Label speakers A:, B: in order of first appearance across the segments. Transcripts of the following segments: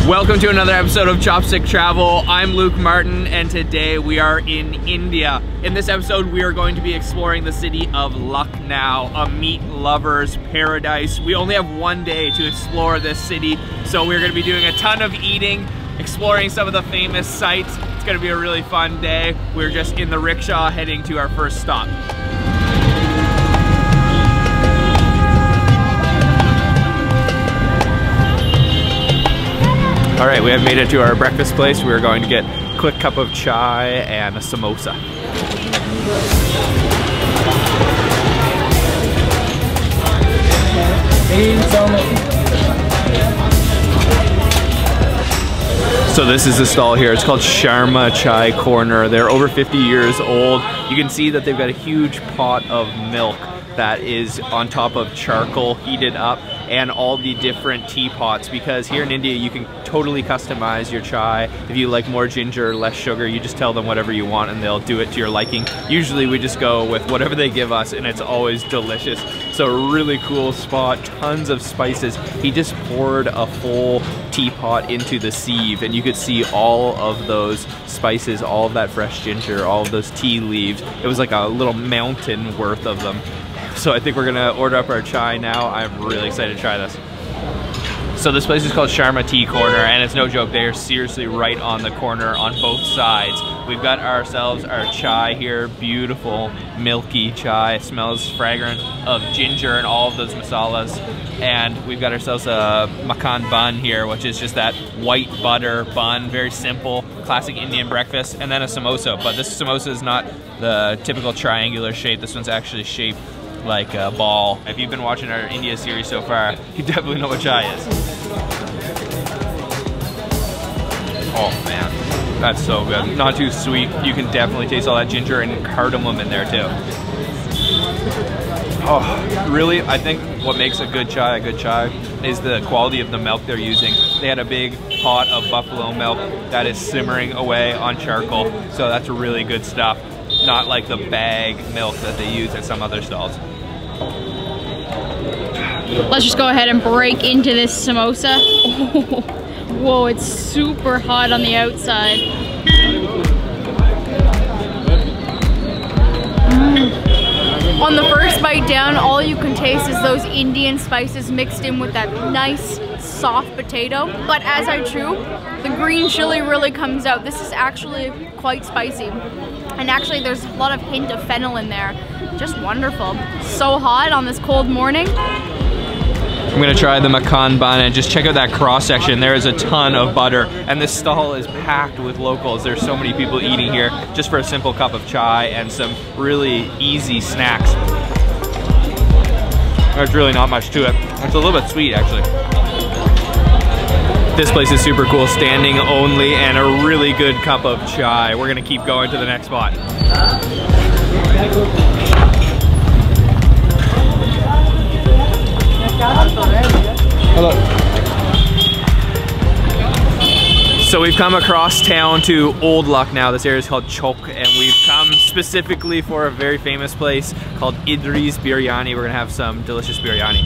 A: Welcome to another episode of Chopstick Travel. I'm Luke Martin and today we are in India. In this episode we are going to be exploring the city of Lucknow, a meat lover's paradise. We only have one day to explore this city, so we're going to be doing a ton of eating, exploring some of the famous sites. It's going to be a really fun day. We're just in the rickshaw heading to our first stop. All right, we have made it to our breakfast place. We're going to get a quick cup of chai and a samosa. So this is the stall here. It's called Sharma Chai Corner. They're over 50 years old. You can see that they've got a huge pot of milk that is on top of charcoal heated up, and all the different teapots, because here in India you can totally customize your chai. If you like more ginger, less sugar, you just tell them whatever you want and they'll do it to your liking. Usually we just go with whatever they give us and it's always delicious. So really cool spot, tons of spices. He just poured a full teapot into the sieve and you could see all of those spices, all of that fresh ginger, all of those tea leaves. It was like a little mountain worth of them. So I think we're gonna order up our chai now. I'm really excited to try this. So this place is called Sharma Tea Corner, and it's no joke, they are seriously right on the corner on both sides. We've got ourselves our chai here, beautiful milky chai. It smells fragrant of ginger and all of those masalas. And we've got ourselves a makan bun here, which is just that white butter bun, very simple, classic Indian breakfast, and then a samosa. But this samosa is not the typical triangular shape. This one's actually shaped like a ball. If you've been watching our India series so far, you definitely know what chai is. Oh man, that's so good. Not too sweet. You can definitely taste all that ginger and cardamom in there too. Oh, really, I think what makes a good chai is the quality of the milk they're using. They had a big pot of buffalo milk that is simmering away on charcoal, so that's really good stuff. Not like the bag milk that they use at some other stalls.
B: Let's just go ahead and break into this samosa. Oh, whoa, it's super hot on the outside. On the first bite down, all you can taste is those Indian spices mixed in with that nice soft potato. But as I chew, the green chili really comes out. This is actually quite spicy. And actually there's a lot of hint of fennel in there. Just wonderful. So hot on this cold morning.
A: I'm gonna try the makan bun and just check out that cross section. There is a ton of butter and this stall is packed with locals. There's so many people eating here just for a simple cup of chai and some really easy snacks. There's really not much to it. It's a little bit sweet actually. This place is super cool, standing only, and a really good cup of chai. We're gonna keep going to the next spot. Hello. So we've come across town to Old Lucknow. This area is called Chowk, and we've come specifically for a very famous place called Idrees Biryani. We're gonna have some delicious biryani.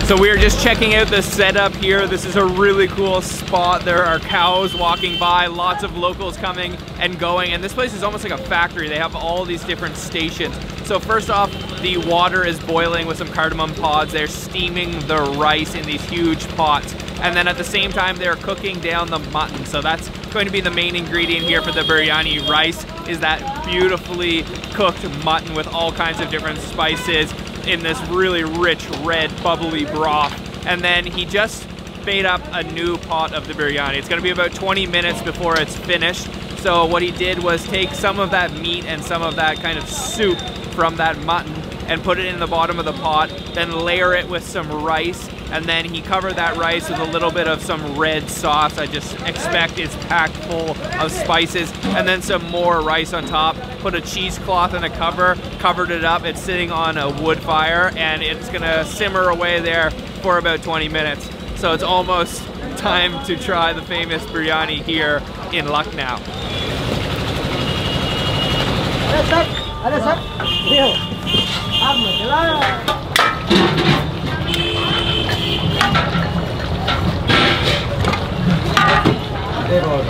A: So we're just checking out the setup here. This is a really cool spot. There are cows walking by, lots of locals coming and going, and this place is almost like a factory. They have all these different stations. So first off, the water is boiling with some cardamom pods. They're steaming the rice in these huge pots. And then at the same time, they're cooking down the mutton. So that's going to be the main ingredient here for the biryani rice, is that beautifully cooked mutton with all kinds of different spices in this really rich, red, bubbly broth. And then he just made up a new pot of the biryani. It's gonna be about 20 minutes before it's finished. So what he did was take some of that meat and some of that kind of soup from that mutton and put it in the bottom of the pot, then layer it with some rice, and then he covered that rice with a little bit of some red sauce. I just expect it's packed full of spices, and then some more rice on top. Put a cheesecloth and a cover, covered it up. It's sitting on a wood fire, and it's gonna simmer away there for about 20 minutes. So it's almost time to try the famous biryani here in Lucknow.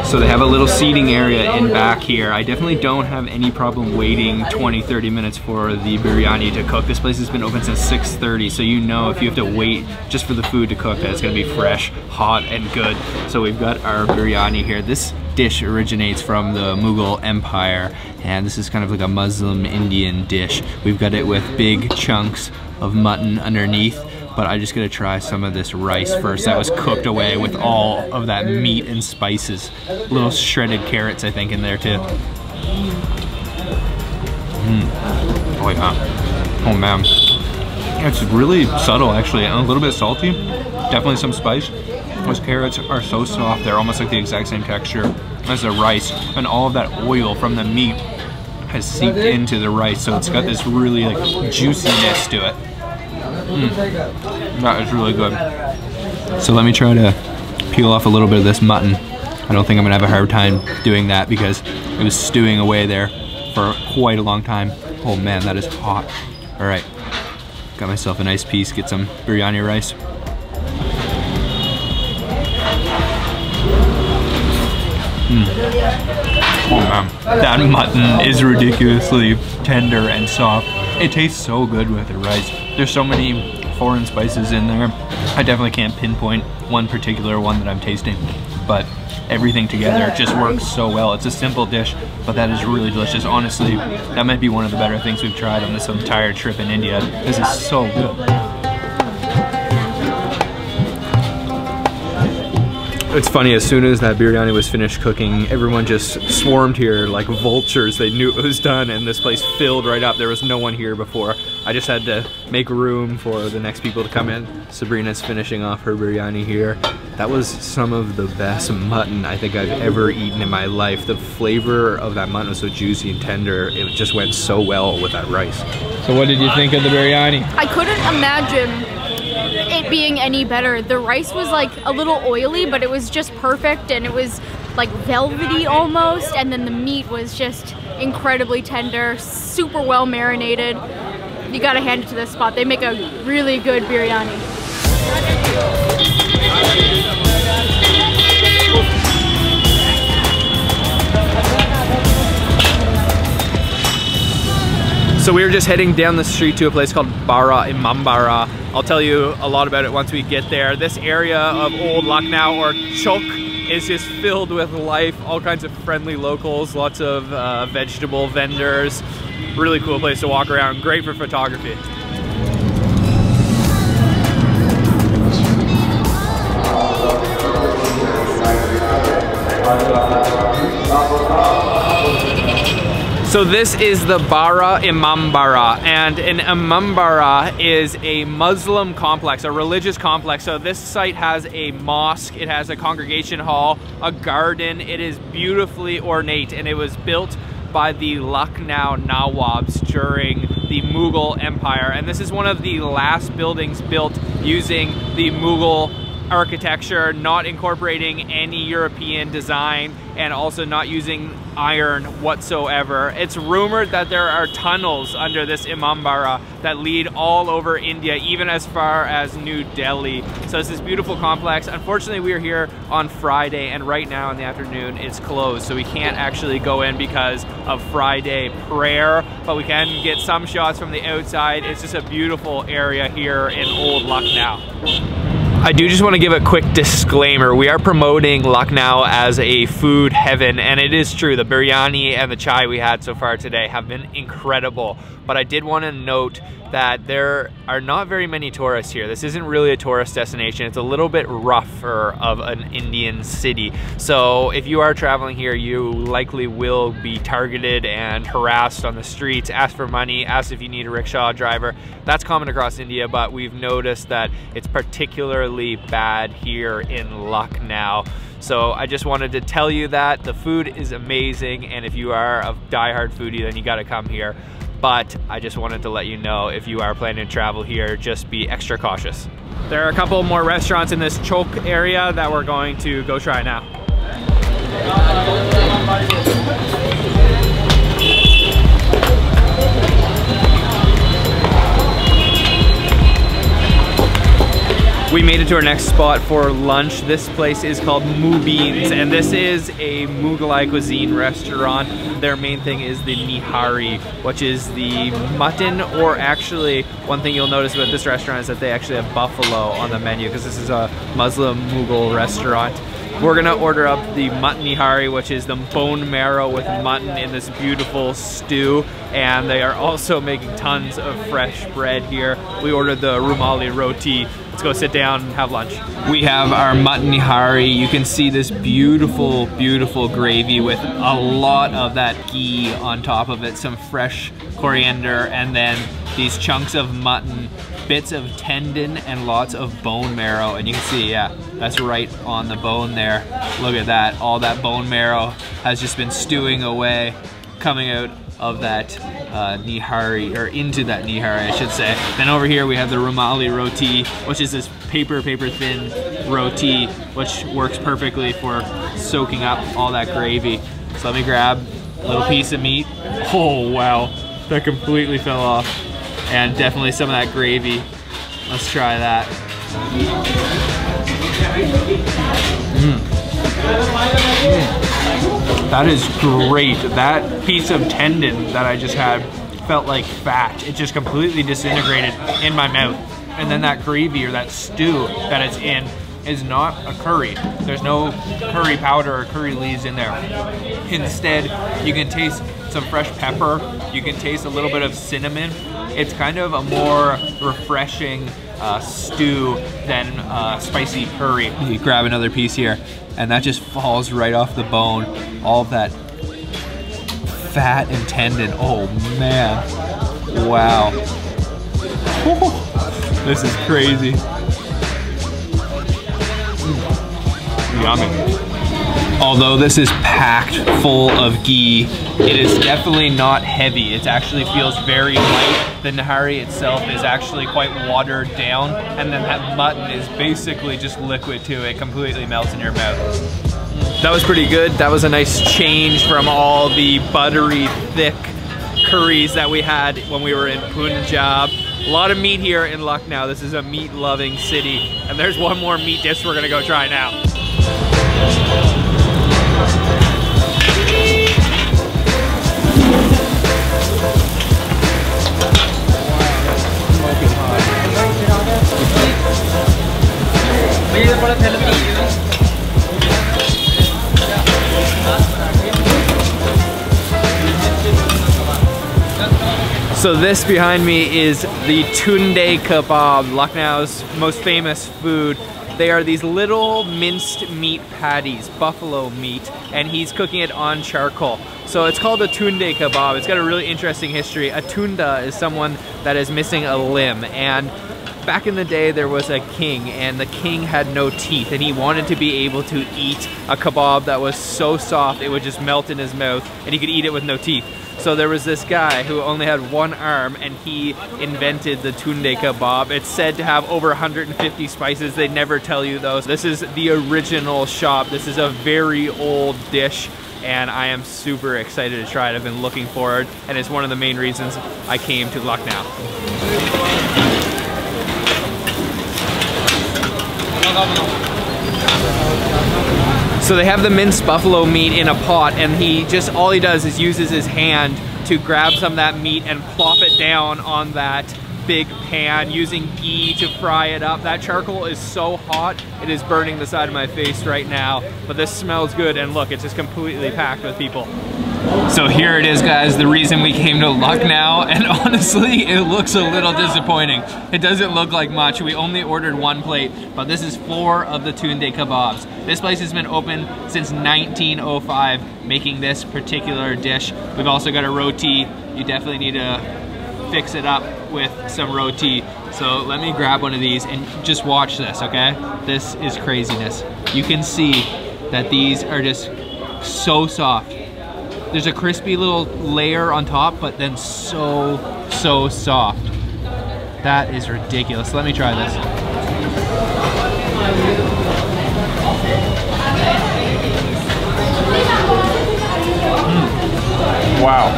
A: So they have a little seating area in back here. I definitely don't have any problem waiting 20-30 minutes for the biryani to cook. This place has been open since 6:30, so you know if you have to wait just for the food to cook that it's gonna be fresh, hot, and good. So we've got our biryani here. This dish originates from the Mughal Empire, and this is kind of like a Muslim Indian dish. We've got it with big chunks of mutton underneath, but I'm just gonna try some of this rice first that was cooked away with all of that meat and spices. Little shredded carrots, I think, in there too. Oh yeah. Oh man. It's really subtle actually, and a little bit salty. Definitely some spice. Those carrots are so soft, they're almost like the exact same texture as the rice, and all of that oil from the meat has seeped into the rice, so it's got this really like juiciness to it. That is really good. So let me try to peel off a little bit of this mutton. I don't think I'm gonna have a hard time doing that because it was stewing away there for quite a long time. Oh man, that is hot. All right, got myself a nice piece, get some biryani rice. Oh man, that mutton is ridiculously tender and soft. It tastes so good with the rice. There's so many foreign spices in there. I definitely can't pinpoint one particular one that I'm tasting, but everything together just works so well. It's a simple dish, but that is really delicious. Honestly, that might be one of the better things we've tried on this entire trip in India. This is so good. It's funny, as soon as that biryani was finished cooking, everyone just swarmed here like vultures. They knew it was done, and this place filled right up. There was no one here before. I just had to make room for the next people to come in. Sabrina's finishing off her biryani here. That was some of the best mutton I think I've ever eaten in my life. The flavor of that mutton was so juicy and tender. It just went so well with that rice. So what did you think of the biryani? I couldn't imagine it being any better. The rice was like a little oily, but it was just perfect, and it was like velvety almost, and then the meat was just incredibly tender, super well marinated. You gotta hand it to this spot. They make a really good biryani. So we were just heading down the street to a place called Bara Imambara. I'll tell you a lot about it once we get there. This area of old Lucknow, or Chowk, is just filled with life, all kinds of friendly locals, lots of vegetable vendors. Really cool place to walk around, great for photography. So this is the Bara Imambara, and an Imambara is a Muslim complex, a religious complex. So this site has a mosque, it has a congregation hall, a garden. It is beautifully ornate, and it was built by the Lucknow Nawabs during the Mughal Empire. And this is one of the last buildings built using the Mughal architecture, not incorporating any European design, and also not using iron whatsoever. It's rumored that there are tunnels under this Imambara that lead all over India, even as far as New Delhi. So it's this beautiful complex. Unfortunately, we are here on Friday, and right now in the afternoon it's closed, so we can't actually go in because of Friday prayer, but we can get some shots from the outside. It's just a beautiful area here in old Lucknow. I do just want to give a quick disclaimer. We are promoting Lucknow as a food heaven, and it is true. The biryani and the chai we had so far today have been incredible. But I did want to note that there are not very many tourists here. This isn't really a tourist destination. It's a little bit rougher of an Indian city. So if you are traveling here, you likely will be targeted and harassed on the streets, asked for money, asked if you need a rickshaw driver. That's common across India, but we've noticed that it's particularly bad here in Lucknow. So I just wanted to tell you that the food is amazing, and if you are a diehard foodie, then you gotta come here. But I just wanted to let you know, if you are planning to travel here, just be extra cautious. There are a couple more restaurants in this Chowk area that we're going to go try now. We made it to our next spot for lunch. This place is called Beans, and this is a Mughlai cuisine restaurant. Their main thing is the nihari, which is the mutton, or actually, one thing you'll notice about this restaurant is that they actually have buffalo on the menu, because this is a Muslim Mughal restaurant. We're gonna order up the mutton nihari, which is the bone marrow with mutton in this beautiful stew. And they are also making tons of fresh bread here. We ordered the rumali roti. Let's go sit down and have lunch. We have our mutton nihari. You can see this beautiful, beautiful gravy with a lot of that ghee on top of it, some fresh coriander, and then these chunks of mutton, bits of tendon, and lots of bone marrow. And you can see, yeah, that's right on the bone there. Look at that. All that bone marrow has just been stewing away, coming out of that nihari, or into that nihari, I should say. Then over here we have the rumali roti, which is this paper thin roti, which works perfectly for soaking up all that gravy. So let me grab a little piece of meat. Oh wow, that completely fell off. And definitely some of that gravy. Let's try that. That is great. That piece of tendon that I just had felt like fat. It just completely disintegrated in my mouth. And then that gravy, or that stew that it's in, is not a curry. There's no curry powder or curry leaves in there. Instead, you can taste some fresh pepper. You can taste a little bit of cinnamon. It's kind of a more refreshing stew than spicy curry. You grab another piece here, and that just falls right off the bone. All of that fat and tendon. Oh man, wow. This is crazy. Yummy. Although this is packed full of ghee, it is definitely not heavy. It actually feels very light. The nihari itself is actually quite watered down, and then that mutton is basically just liquid too. It completely melts in your mouth. That was pretty good. That was a nice change from all the buttery, thick curries that we had when we were in Punjab. A lot of meat here in Lucknow. This is a meat-loving city. And there's one more meat dish we're gonna go try now. So this behind me is the Tunday Kebab, Lucknow's most famous food. They are these little minced meat patties, buffalo meat, and he's cooking it on charcoal. So it's called a Tunday Kebab. It's got a really interesting history. A tunda is someone that is missing a limb, and back in the day there was a king, and the king had no teeth, and he wanted to be able to eat a kebab that was so soft it would just melt in his mouth, and he could eat it with no teeth. So there was this guy who only had one arm, and he invented the Tunday Kebab. It's said to have over 150 spices. They never tell you those. This is the original shop. This is a very old dish, and I am super excited to try it. I've been looking forward, and it's one of the main reasons I came to Lucknow. So they have the minced buffalo meat in a pot, and all he does is uses his hand to grab some of that meat and plop it down on that big pan using ghee to fry it up. That charcoal is so hot, it is burning the side of my face right now, but this smells good, and look, it's just completely packed with people. So here it is, guys, the reason we came to Lucknow, and honestly, it looks a little disappointing. It doesn't look like much. We only ordered 1 plate, but this is 4 of the Tunday kebabs. This place has been open since 1905, making this particular dish. We've also got a roti. You definitely need to fix it up with some roti. So let me grab one of these and just watch this, okay? This is craziness. You can see that these are just so soft. There's a crispy little layer on top, but then so soft. That is ridiculous. Let me try this. Wow.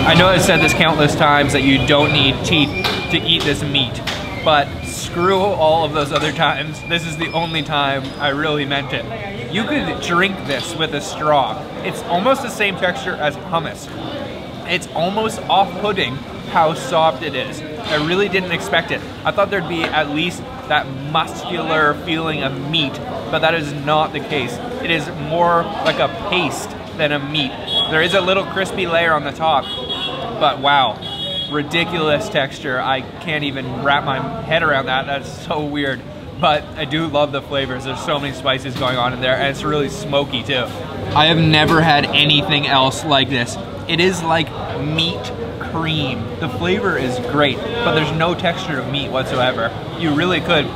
A: I know I've said this countless times that you don't need teeth to eat this meat, but screw all of those other times. This is the only time I really meant it. You could drink this with a straw. It's almost the same texture as hummus. It's almost off-putting how soft it is. I really didn't expect it. I thought there'd be at least that muscular feeling of meat, but that is not the case. It is more like a paste than a meat. There is a little crispy layer on the top, but wow, ridiculous texture. I can't even wrap my head around that. That's so weird. But I do love the flavors. There's so many spices going on in there, and it's really smoky too. I have never had anything else like this. It is like meat cream. The flavor is great, but there's no texture of meat whatsoever. You really could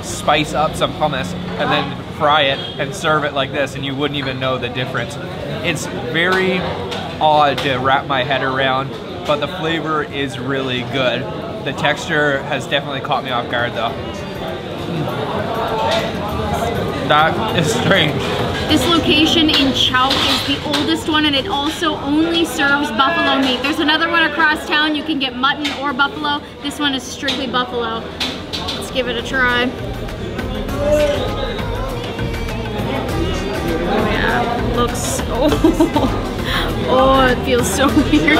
A: spice up some hummus and then fry it and serve it like this, and you wouldn't even know the difference. It's very odd to wrap my head around, but the flavor is really good. The texture has definitely caught me off guard though. That is strange.
B: This location in Chowk is the oldest one, and it also only serves buffalo meat. There's another one across town. You can get mutton or buffalo. This one is strictly buffalo. Let's give it a try. Oh yeah, looks so... Oh, it feels so weird.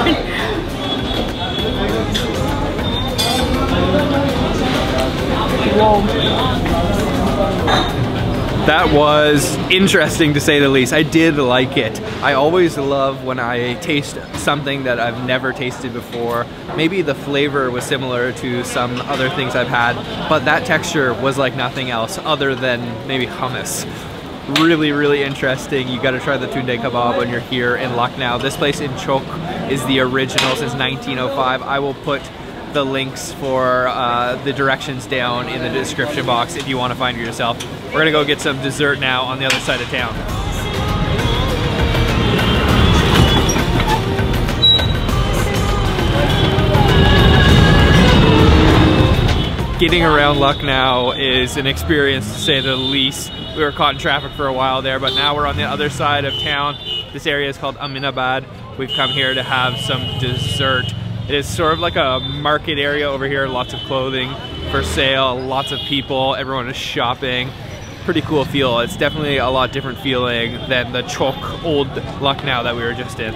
A: Whoa. That was interesting to say the least. I did like it. I always love when I taste something that I've never tasted before. Maybe the flavor was similar to some other things I've had, but that texture was like nothing else other than maybe hummus. Really interesting. You gotta try the Tunday kebab when you're here in Lucknow. This place in Chowk is the original since 1905. I will put the links for the directions down in the description box if you want to find it yourself. We're gonna go get some dessert now on the other side of town. Getting around Lucknow is an experience to say the least. We were caught in traffic for a while there, but now we're on the other side of town. This area is called Aminabad. We've come here to have some dessert. It is sort of like a market area over here, lots of clothing for sale, lots of people, everyone is shopping. Pretty cool feel. It's definitely a lot different feeling than the Chowk old Lucknow that we were just in.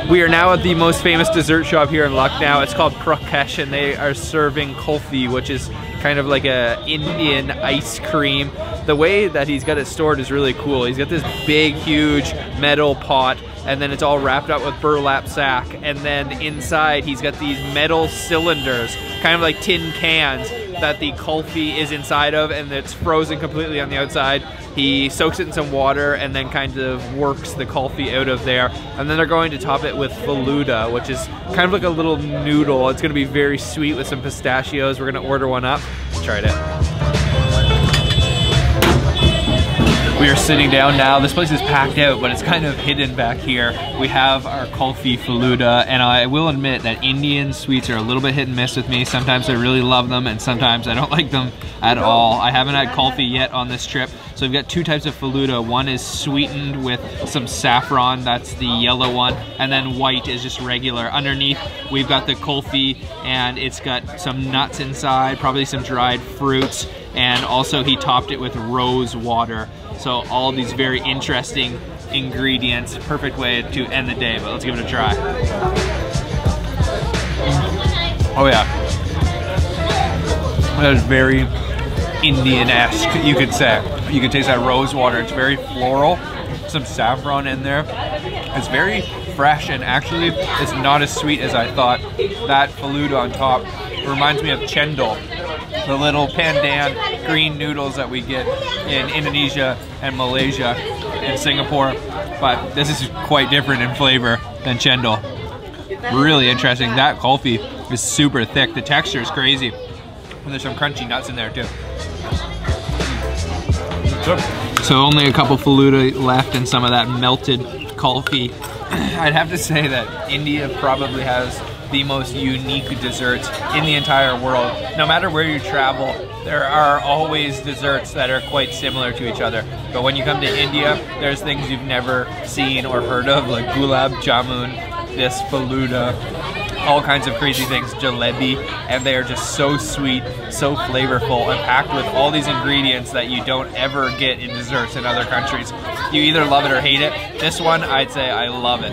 A: We are now at the most famous dessert shop here in Lucknow. It's called Prakesh, and they are serving kulfi, which is kind of like a Indian ice cream. The way that he's got it stored is really cool. He's got this big, huge metal pot, and then it's all wrapped up with burlap sack. And then inside, he's got these metal cylinders, kind of like tin cans, that the kulfi is inside of, and it's frozen completely on the outside. He soaks it in some water and then kind of works the kulfi out of there. And then they're going to top it with faluda, which is kind of like a little noodle. It's gonna be very sweet with some pistachios. We're gonna order one up. Try it out. We are sitting down now. This place is packed out, but it's kind of hidden back here. We have our kulfi faluda, and I will admit that Indian sweets are a little bit hit and miss with me. Sometimes I really love them, and sometimes I don't like them at all. I haven't had kulfi yet on this trip. So we've got two types of faluda. One is sweetened with some saffron, that's the yellow one, and then white is just regular. Underneath, we've got the kulfi, and it's got some nuts inside, probably some dried fruits, and also he topped it with rose water. So all these very interesting ingredients. Perfect way to end the day, but let's give it a try. Oh yeah. That is very Indian-esque, you could say. You can taste that rose water. It's very floral. Some saffron in there. It's very fresh, and actually it's not as sweet as I thought. That faluda on top reminds me of chendol, the little pandan green noodles that we get in Indonesia and Malaysia and Singapore, but this is quite different in flavor than chendol. Really interesting. That kulfi is super thick. The texture is crazy, and there's some crunchy nuts in there too. So only a couple faluda left and some of that melted kulfi. I'd have to say that India probably has the most unique desserts in the entire world. No matter where you travel, there are always desserts that are quite similar to each other. But when you come to India, there's things you've never seen or heard of, like gulab jamun, this faluda, all kinds of crazy things, jalebi, and they are just so sweet, so flavorful, and packed with all these ingredients that you don't ever get in desserts in other countries. You either love it or hate it. This one, I'd say I love it.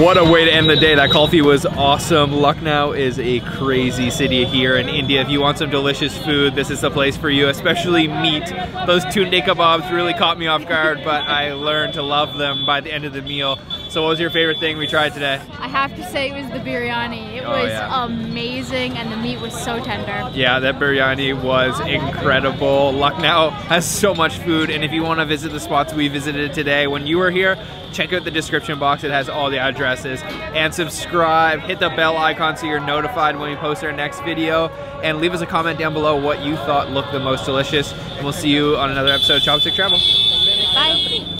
A: What a way to end the day. That kulfi was awesome. Lucknow is a crazy city here in India. If you want some delicious food, this is the place for you, especially meat. Those tunday kebabs really caught me off guard, but I learned to love them by the end of the meal. So what was your favorite thing we tried today? I have to say it was the biryani. It was amazing, and the meat was so tender. Yeah, that biryani was incredible. Lucknow has so much food, and if you want to visit the spots we visited today when you were here, check out the description box. It has all the addresses. And subscribe, hit the bell icon so you're notified when we post our next video, and leave us a comment down below what you thought looked the most delicious. And we'll see you on another episode of Chopstick Travel. Bye.